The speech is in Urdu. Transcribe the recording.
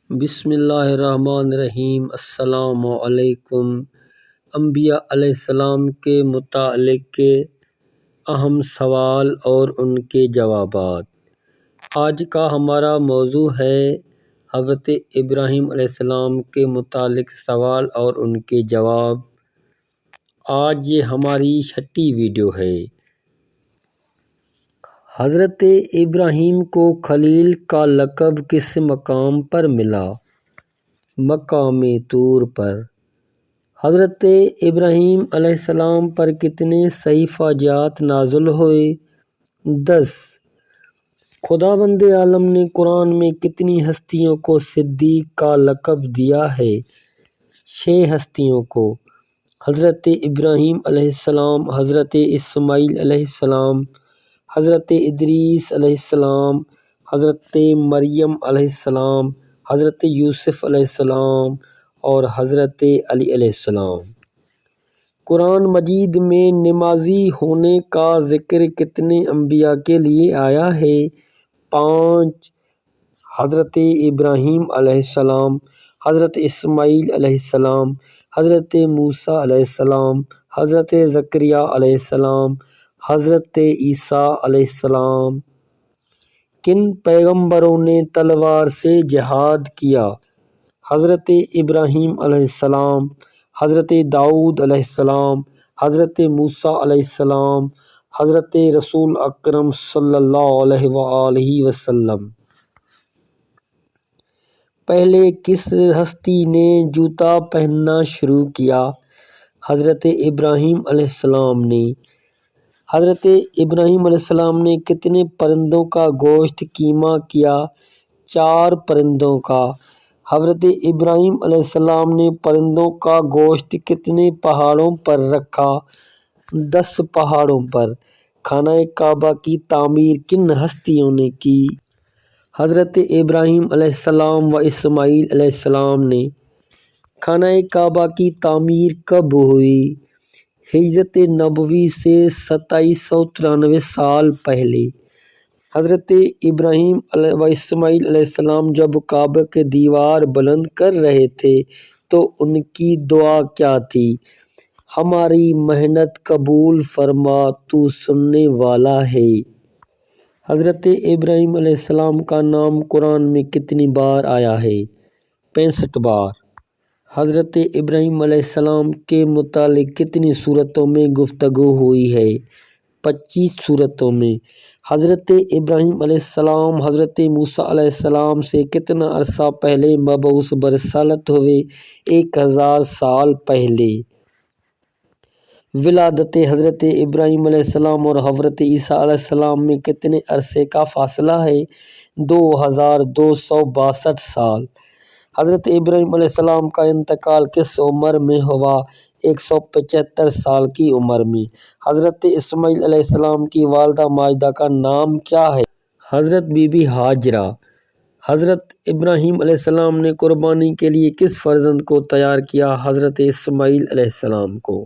بسم اللہ الرحمن الرحیم۔ السلام علیکم۔ انبیاء علیہ السلام کے متعلق کے اہم سوال اور ان کے جوابات۔ آج کا ہمارا موضوع ہے حضرت ابراہیم علیہ السلام کے متعلق سوال اور ان کے جواب۔ آج یہ ہماری 6ٹھی ویڈیو ہے۔ حضرت ابراہیم کو خلیل کا لقب کس مقام پر ملا؟ مقام طور پر۔ حضرت ابراہیم علیہ السلام پر کتنے صحیفہ جات نازل ہوئے؟ 10۔ خداوند عالم نے قرآن میں کتنی ہستیوں کو صدیق کا لقب دیا ہے؟ 6 ہستیوں کو۔ حضرت ابراہیم علیہ السلام، حضرت اسماعیل علیہ السلام، حضرت ادریس علیہ السلام، حضرت مریم علیہ السلام، حضرت یوسف علیہ السلام اور حضرت علی علیہ السلام۔ قرآن مجید میں نمازی ہونے کا ذکر کتنے انبیاء کے لیے آیا ہے؟ 5۔ حضرت ابراہیم علیہ السلام، حضرت اسماعیل علیہ السلام، حضرت موسیٰ علیہ السلام، حضرت زکریا علیہ السلام، حضرت عیسیٰ علیہ السلام۔ کن پیغمبروں نے تلوار سے جہاد کیا؟ حضرت ابراہیم علیہ السلام، حضرت داؤد علیہ السلام، حضرت موسیٰ علیہ السلام، حضرت رسول اکرم صلی اللہ علیہ وآلہ وسلم۔ پہلے کس ہستی نے جوتا پہننا شروع کیا؟ حضرت ابراہیم علیہ السلام نے۔ حضرت ابراہیم علیہ السلام نے کتنے پرندوں کا گوشت قیمہ کیا؟ 4 پرندوں کا۔ حضرت ابراہیم علیہ السلام نے پرندوں کا گوشت کتنے پہاڑوں پر رکھا؟ 10 پہاڑوں پر۔ خانہ کعبہ کی تعمیر کن ہستیوں نے کی؟ حضرت ابراہیم علیہ السلام و اسماعیل علیہ السلام نے۔ خانہ کعبہ کی تعمیر کب ہوئی؟ ہجرت نبوی سے 2793 سال پہلے۔ حضرت ابراہیم و اسماعیل علیہ السلام جب کعبہ کی دیوار بلند کر رہے تھے تو ان کی دعا کیا تھی؟ ہماری محنت قبول فرما، تو سننے والا ہے۔ حضرت ابراہیم علیہ السلام کا نام قرآن میں کتنی بار آیا ہے؟ 65 بار۔ حضرت ابراہیم علیہ السلام کے متعلق کتنی سورتوں میں گفتگو ہوئی ہے؟ 25 سورتوں میں۔ حضرت ابراہیم علیہ السلام حضرت موسیٰ علیہ السلام سے کتنا عرصہ پہلے مبعوث برسالت ہوئے؟ 1000 سال پہلے۔ ولادت حضرت ابراہیم علیہ السلام اور حضرت عیسیٰ علیہ السلام میں کتنے عرصے کا فاصلہ ہے؟ 2262 سال۔ حضرت ابراہیم علیہ السلام کا انتقال کس عمر میں ہوا؟ 175 سال کی عمر میں۔ حضرت اسماعیل علیہ السلام کی والدہ ماجدہ کا نام کیا ہے؟ حضرت بی بی ہاجرہ۔ حضرت ابراہیم علیہ السلام نے قربانی کے لیے کس فرزند کو تیار کیا؟ حضرت اسماعیل علیہ السلام کو۔